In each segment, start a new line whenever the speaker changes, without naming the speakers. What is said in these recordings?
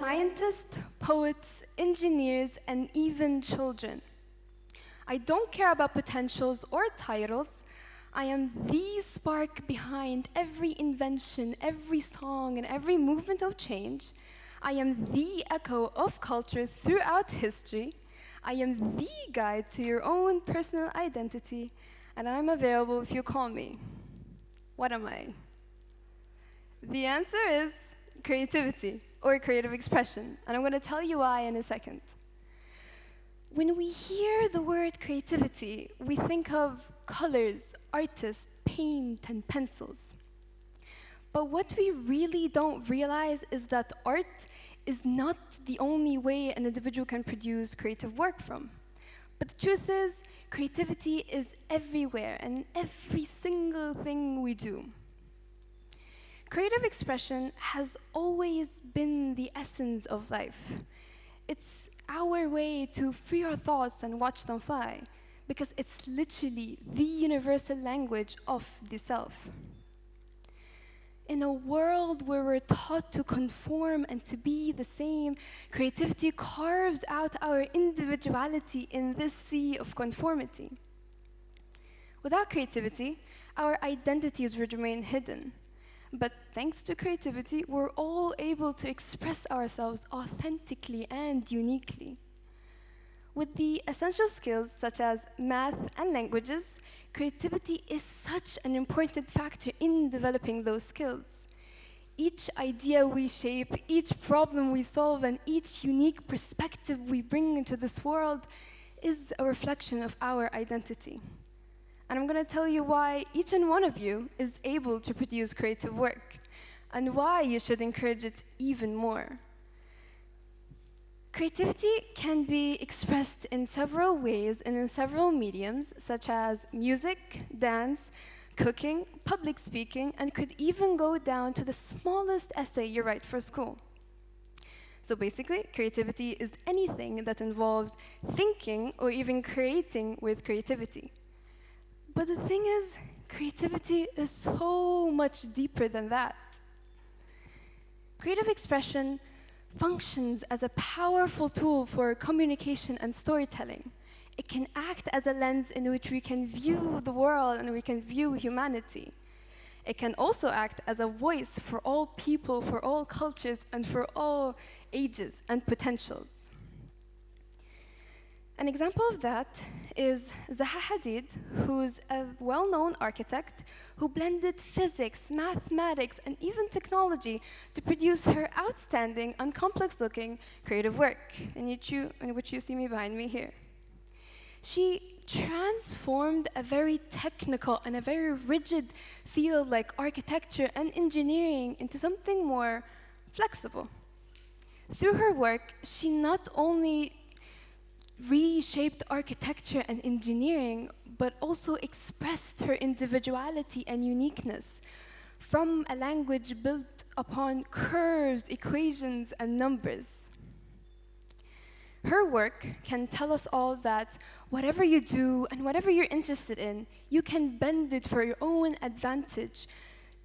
scientists, poets, engineers, and even children. I don't care about potentials or titles. I am the spark behind every invention, every song, and every movement of change. I am the echo of culture throughout history. I am the guide to your own personal identity, and I'm available if you call me. What am I? The answer is creativity, or creative expression, and I'm going to tell you why in a second. When we hear the word creativity, we think of colors, artists, paint, and pencils. But what we really don't realize is that art is not the only way an individual can produce creative work from. But the truth is, creativity is everywhere and every single thing we do. Creative expression has always been the essence of life. It's our way to free our thoughts and watch them fly, because it's literally the universal language of the self. In a world where we're taught to conform and to be the same, creativity carves out our individuality in this sea of conformity. Without creativity, our identities would remain hidden. But thanks to creativity, we're all able to express ourselves authentically and uniquely. With the essential skills such as math and languages, creativity is such an important factor in developing those skills. Each idea we shape, each problem we solve, and each unique perspective we bring into this world is a reflection of our identity. And I'm going to tell you why each and one of you is able to produce creative work, and why you should encourage it even more. Creativity can be expressed in several ways and in several mediums, such as music, dance, cooking, public speaking, and could even go down to the smallest essay you write for school. So basically, creativity is anything that involves thinking or even creating with creativity. But the thing is, creativity is so much deeper than that. Creative expression functions as a powerful tool for communication and storytelling. It can act as a lens in which we can view the world and we can view humanity. It can also act as a voice for all people, for all cultures, and for all ages and potentials. An example of that is Zaha Hadid, who's a well-known architect who blended physics, mathematics, and even technology to produce her outstanding and complex-looking creative work, in which you see me behind me here. She transformed a very technical and a very rigid field like architecture and engineering into something more flexible. Through her work, she not only reshaped architecture and engineering, but also expressed her individuality and uniqueness from a language built upon curves, equations, and numbers. Her work can tell us all that whatever you do and whatever you're interested in, you can bend it for your own advantage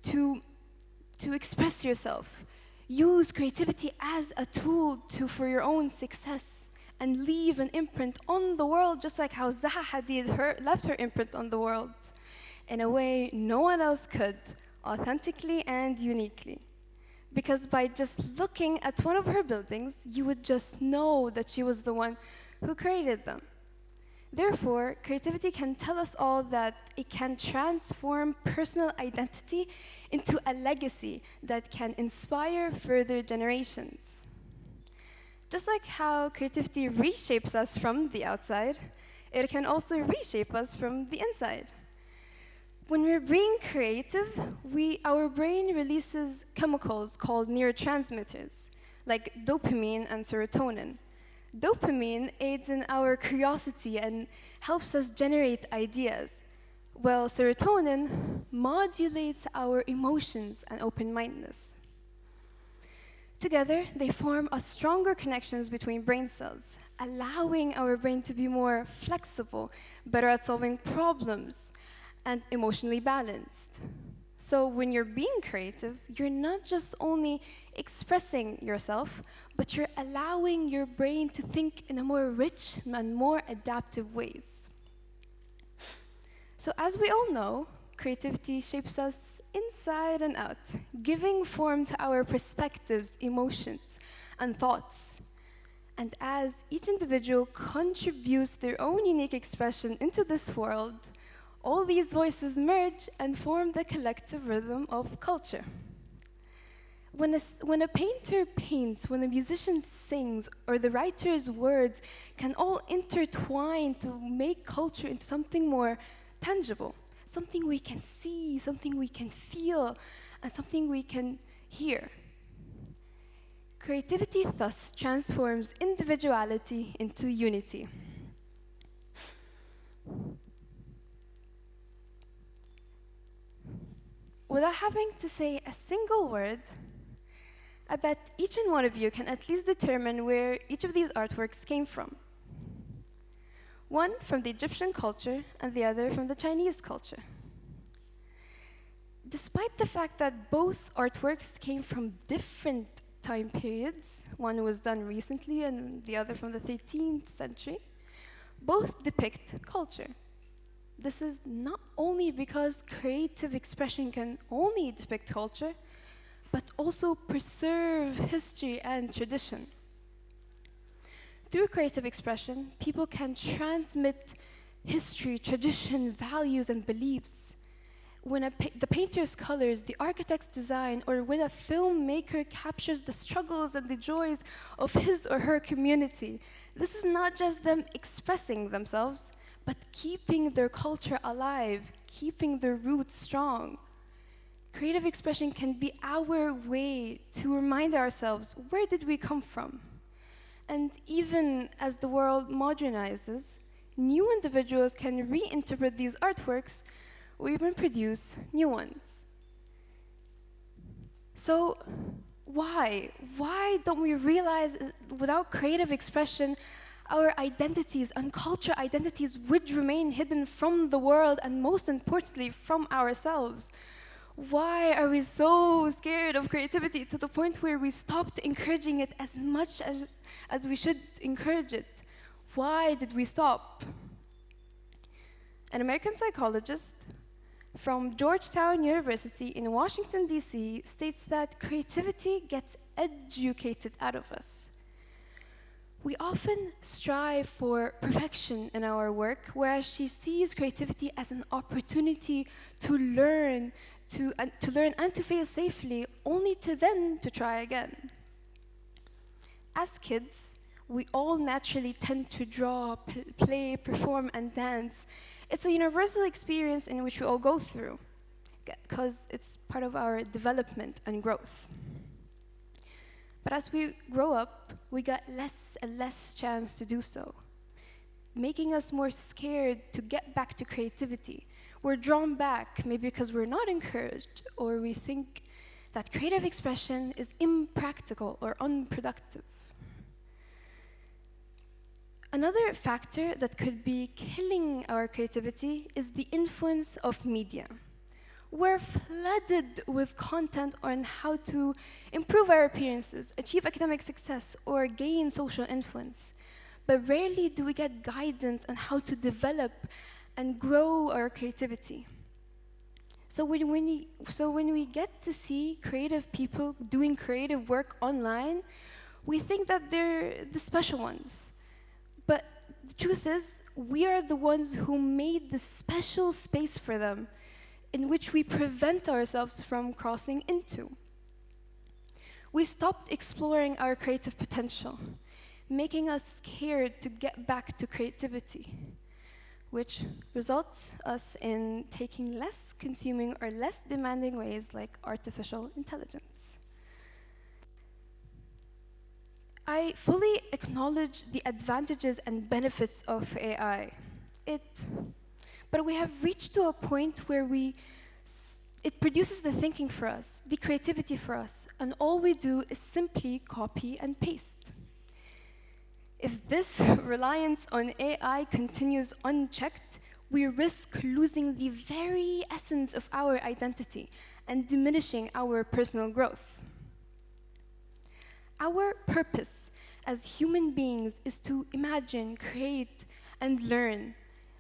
to express yourself. Use creativity as a tool for your own success, and leave an imprint on the world, just like how Zaha Hadid left her imprint on the world, in a way no one else could, authentically and uniquely. Because by just looking at one of her buildings, you would just know that she was the one who created them. Therefore, creativity can tell us all that it can transform personal identity into a legacy that can inspire further generations. Just like how creativity reshapes us from the outside, it can also reshape us from the inside. When we're being creative, our brain releases chemicals called neurotransmitters, like dopamine and serotonin. Dopamine aids in our curiosity and helps us generate ideas, while serotonin modulates our emotions and open-mindedness. Together, they form a stronger connections between brain cells, allowing our brain to be more flexible, better at solving problems, and emotionally balanced. So when you're being creative, you're not just only expressing yourself, but you're allowing your brain to think in a more rich and more adaptive ways. So as we all know, creativity shapes us inside and out, giving form to our perspectives, emotions, and thoughts. And as each individual contributes their own unique expression into this world, all these voices merge and form the collective rhythm of culture. When a painter paints, when a musician sings, or the writer's words can all intertwine to make culture into something more tangible, something we can see, something we can feel, and something we can hear. Creativity thus transforms individuality into unity. Without having to say a single word, I bet each and one of you can at least determine where each of these artworks came from. One from the Egyptian culture and the other from the Chinese culture. Despite the fact that both artworks came from different time periods, one was done recently and the other from the 13th century, both depict culture. This is not only because creative expression can only depict culture, but also preserve history and tradition. Through creative expression, people can transmit history, tradition, values, and beliefs. When the painter's colors, the architect's design, or when a filmmaker captures the struggles and the joys of his or her community, this is not just them expressing themselves, but keeping their culture alive, keeping their roots strong. Creative expression can be our way to remind ourselves, where did we come from? And even as the world modernizes, new individuals can reinterpret these artworks or even produce new ones. So why? Why don't we realize without creative expression, our identities and culture identities would remain hidden from the world and most importantly, from ourselves? Why are we so scared of creativity to the point where we stopped encouraging it as much as we should encourage it? Why did we stop? An American psychologist from Georgetown University in Washington, D.C. states that creativity gets educated out of us. We often strive for perfection in our work, whereas she sees creativity as an opportunity to learn, and to fail safely, only to then to try again. As kids, we all naturally tend to draw, play, perform, and dance. It's a universal experience in which we all go through, because it's part of our development and growth. But as we grow up, we get less and less chance to do so, making us more scared to get back to creativity. We're drawn back, maybe because we're not encouraged, or we think that creative expression is impractical or unproductive. Another factor that could be killing our creativity is the influence of media. We're flooded with content on how to improve our appearances, achieve academic success, or gain social influence. But rarely do we get guidance on how to develop and grow our creativity. So when we get to see creative people doing creative work online, we think that they're the special ones. But the truth is, we are the ones who made the special space for them, in which we prevent ourselves from crossing into. We stopped exploring our creative potential, making us scared to get back to creativity, which results us in taking less consuming or less demanding ways like artificial intelligence. I fully acknowledge the advantages and benefits of AI. But we have reached to a point where it produces the thinking for us, the creativity for us, and all we do is simply copy and paste. If this reliance on AI continues unchecked, we risk losing the very essence of our identity and diminishing our personal growth. Our purpose as human beings is to imagine, create, and learn.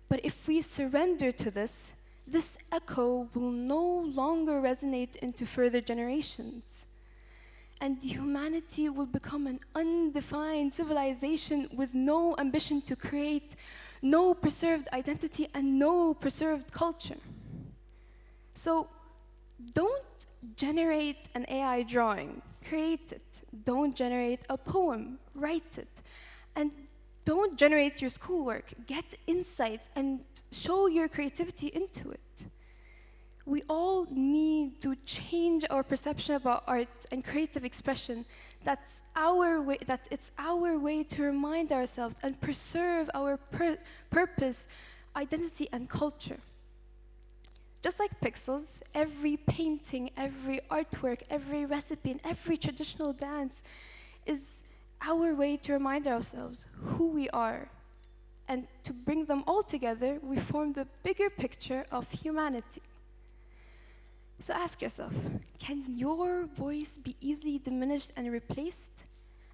But if we surrender to this, this echo will no longer resonate into further generations. And humanity will become an undefined civilization with no ambition to create, no preserved identity, and no preserved culture. So don't generate an AI drawing, create it. Don't generate a poem, write it. And don't generate your schoolwork, get insights and show your creativity into it. We all need to change our perception about art and creative expression. That it's our way to remind ourselves and preserve our purpose, identity, and culture. Just like pixels, every painting, every artwork, every recipe, and every traditional dance is our way to remind ourselves who we are. And to bring them all together, we form the bigger picture of humanity. So ask yourself, can your voice be easily diminished and replaced?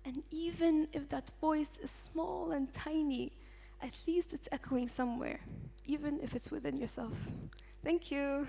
And even if that voice is small and tiny, at least it's echoing somewhere, even if it's within yourself. Thank you.